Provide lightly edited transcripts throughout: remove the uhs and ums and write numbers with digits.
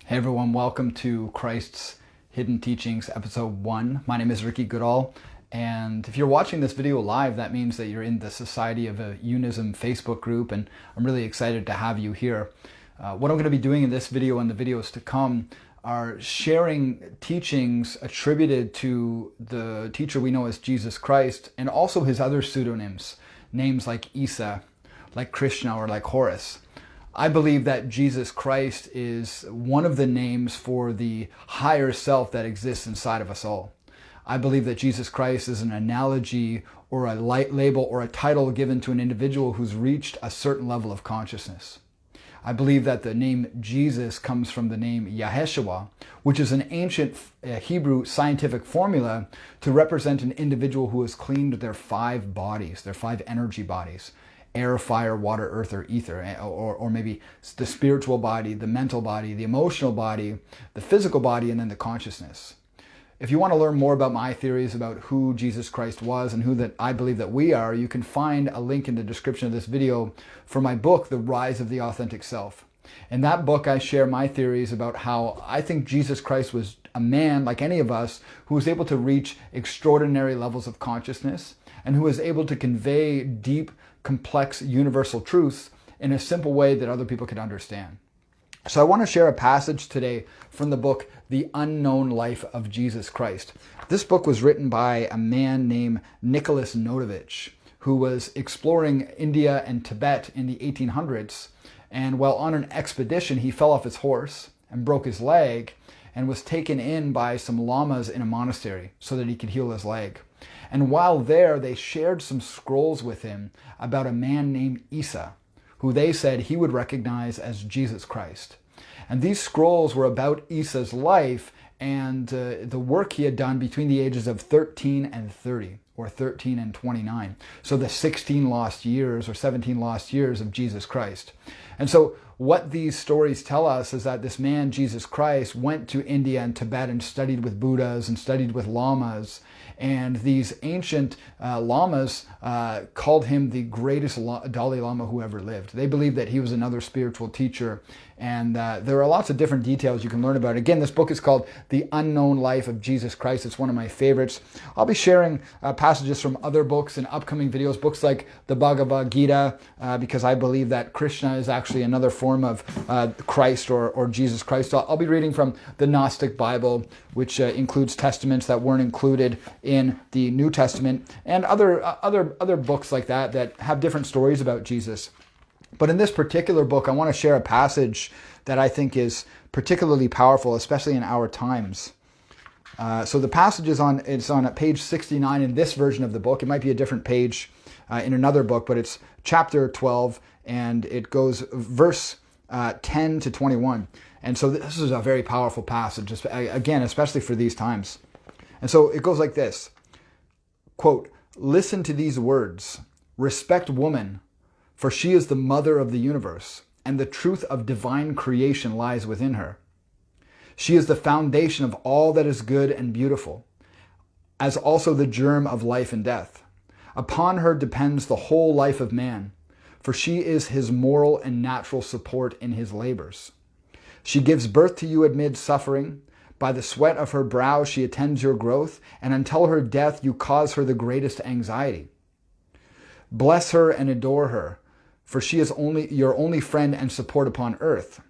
Hey everyone, welcome to Christ's Hidden Teachings, episode 1. My name is Ricky Goodall, and if you're watching this video live, that means that you're in the Society of a Unism Facebook group, and I'm really excited to have you here. What I'm going to be doing in this video and the videos to come are sharing teachings attributed to the teacher we know as Jesus Christ, and also his other pseudonyms, names like Issa, like Krishna, or like Horus. I believe that Jesus Christ is one of the names for the higher self that exists inside of us all. I believe that Jesus Christ is an analogy or a light label or a title given to an individual who's reached a certain level of consciousness. I believe that the name Jesus comes from the name Yaheshua, which is an ancient Hebrew scientific formula to represent an individual who has cleaned their 5 bodies, their 5 energy bodies. Air, fire, water, earth, or ether, or maybe the spiritual body, the mental body, the emotional body, the physical body, and then the consciousness. If you want to learn more about my theories about who Jesus Christ was and who that I believe that we are, you can find a link in the description of this video for my book, The Rise of the Authentic Self. In that book, I share my theories about how I think Jesus Christ was a man like any of us who was able to reach extraordinary levels of consciousness and who was able to convey deep, complex, universal truths in a simple way that other people could understand. So I want to share a passage today from the book, The Unknown Life of Jesus Christ. This book was written by a man named Nicholas Notovitch, who was exploring India and Tibet in the 1800s. And while on an expedition, he fell off his horse and broke his leg and was taken in by some Lamas in a monastery so that he could heal his leg. And while there, they shared some scrolls with him about a man named Issa, who they said he would recognize as Jesus Christ. And these scrolls were about Issa's life and the work he had done between the ages of 13 and 30, or 13 and 29. So the 16 lost years or 17 lost years of Jesus Christ. And so what these stories tell us is that this man, Jesus Christ, went to India and Tibet and studied with Buddhas and studied with Lamas. And these ancient Lamas called him the greatest Dalai Lama who ever lived. They believed that he was another spiritual teacher. And there are lots of different details you can learn about it. Again, this book is called The Unknown Life of Jesus Christ. It's one of my favorites. I'll be sharing passages from other books in upcoming videos, books like the Bhagavad Gita, because I believe that Krishna is actually another form of Christ or Jesus Christ. I'll be reading from the Gnostic Bible, which includes testaments that weren't included in the New Testament, and other books like that have different stories about Jesus. But in this particular book, I want to share a passage that I think is particularly powerful, especially in our times. So the passage is on page 69 in this version of the book. It might be a different page in another book, but it's chapter 12, and it goes verse 10 to 21. And so this is a very powerful passage, again, especially for these times. And so it goes like this, quote, "Listen to these words, respect woman, for she is the mother of the universe, and the truth of divine creation lies within her. She is the foundation of all that is good and beautiful, as also the germ of life and death. Upon her depends the whole life of man, for she is his moral and natural support in his labors. She gives birth to you amid suffering. By the sweat of her brow she attends your growth, and until her death you cause her the greatest anxiety. Bless her and adore her, for she is your only friend and support upon earth.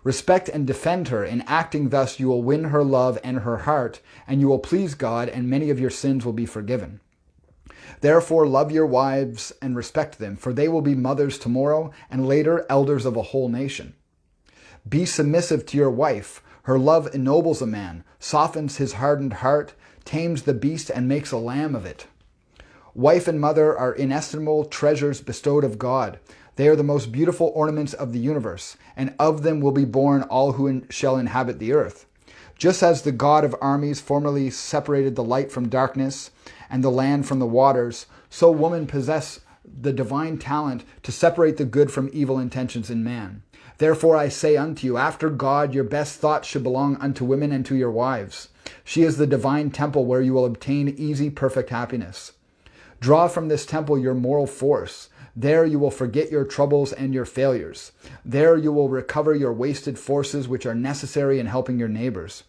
Respect and defend her. In acting thus you will win her love and her heart, and you will please God, and many of your sins will be forgiven. Therefore love your wives and respect them, for they will be mothers tomorrow, and later elders of a whole nation. Be submissive to your wife. Her love ennobles a man, softens his hardened heart, tames the beast, and makes a lamb of it. Wife and mother are inestimable treasures bestowed of God. They are the most beautiful ornaments of the universe, and of them will be born all who shall inhabit the earth. Just as the God of armies formerly separated the light from darkness and the land from the waters, so women possess the divine talent to separate the good from evil intentions in man. Therefore I say unto you, after God, your best thoughts should belong unto women and to your wives. She is the divine temple where you will obtain easy, perfect happiness. Draw from this temple your moral force. There you will forget your troubles and your failures. There you will recover your wasted forces which are necessary in helping your neighbors.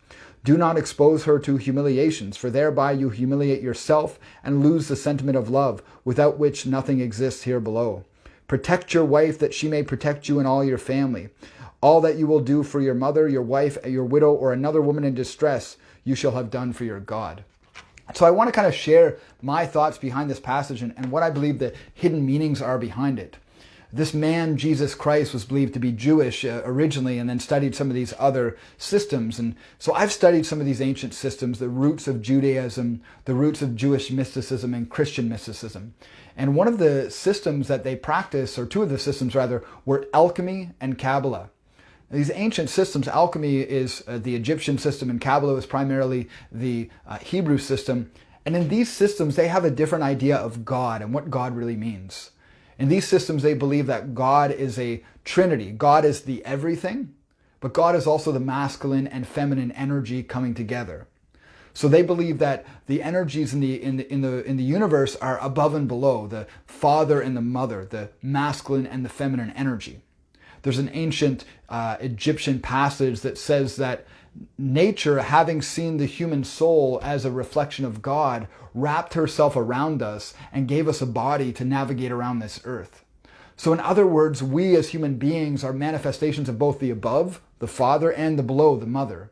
Do not expose her to humiliations, for thereby you humiliate yourself and lose the sentiment of love, without which nothing exists here below. Protect your wife that she may protect you and all your family. All that you will do for your mother, your wife, your widow, or another woman in distress, you shall have done for your God. So I want to kind of share my thoughts behind this passage and what I believe the hidden meanings are behind it. This man, Jesus Christ, was believed to be Jewish originally and then studied some of these other systems. And so I've studied some of these ancient systems, the roots of Judaism, the roots of Jewish mysticism and Christian mysticism. And one of the systems that they practice, or two of the systems rather, were alchemy and Kabbalah. These ancient systems, alchemy is the Egyptian system and Kabbalah is primarily the Hebrew system. And in these systems, they have a different idea of God and what God really means. In these systems, they believe that God is a trinity. God is the everything, but God is also the masculine and feminine energy coming together. So they believe that the energies in the universe are above and below, the father and the mother, the masculine and the feminine energy. There's an ancient Egyptian passage that says that nature, having seen the human soul as a reflection of God, wrapped herself around us and gave us a body to navigate around this earth. So in other words, we as human beings are manifestations of both the above, the father, and the below, the mother.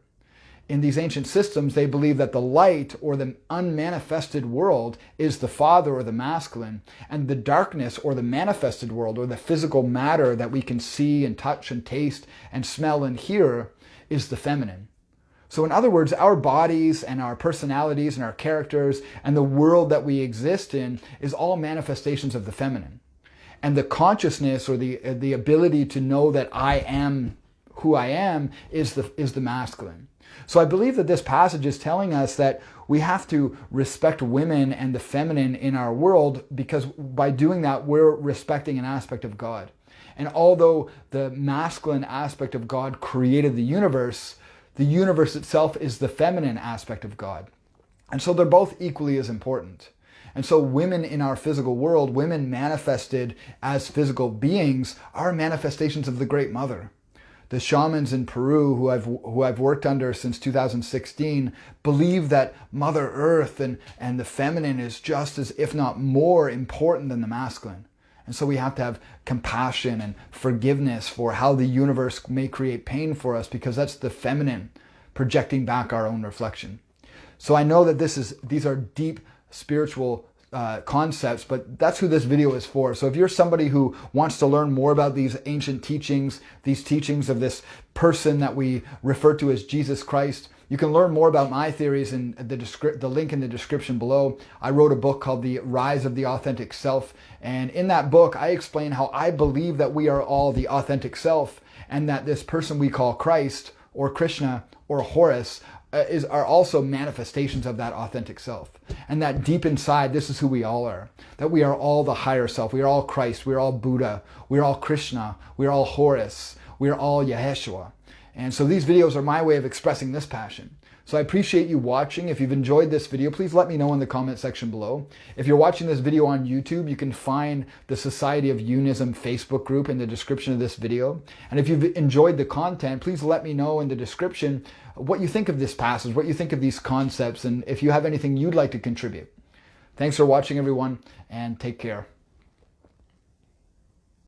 In these ancient systems, they believe that the light or the unmanifested world is the father or the masculine, and the darkness or the manifested world or the physical matter that we can see and touch and taste and smell and hear is the feminine. So in other words, our bodies and our personalities and our characters and the world that we exist in is all manifestations of the feminine. And the consciousness or the ability to know that I am who I am is the masculine. So I believe that this passage is telling us that we have to respect women and the feminine in our world, because by doing that, we're respecting an aspect of God. And although the masculine aspect of God created the universe itself is the feminine aspect of God. And so they're both equally as important. And so women in our physical world, women manifested as physical beings, are manifestations of the Great Mother. The shamans in Peru who I've worked under since 2016 believe that Mother Earth and the feminine is just as, if not more, important than the masculine. And so we have to have compassion and forgiveness for how the universe may create pain for us, because that's the feminine projecting back our own reflection. So I know that these are deep spiritual concepts, but that's who this video is for. So if you're somebody who wants to learn more about these ancient teachings, these teachings of this person that we refer to as Jesus Christ, you can learn more about my theories in the link in the description below. I wrote a book called The Rise of the Authentic Self, and in that book I explain how I believe that we are all the authentic self, and that this person we call Christ or Krishna or Horus are also manifestations of that authentic self. And that deep inside, this is who we all are. That we are all the higher self. We are all Christ. We are all Buddha. We are all Krishna. We are all Horus. We are all Yeshua. And so these videos are my way of expressing this passion. So I appreciate you watching. If you've enjoyed this video, please let me know in the comment section below. If you're watching this video on YouTube, you can find the Society of Unism Facebook group in the description of this video. And if you've enjoyed the content, please let me know in the description what you think of this passage, what you think of these concepts, and if you have anything you'd like to contribute. Thanks for watching, everyone, and take care.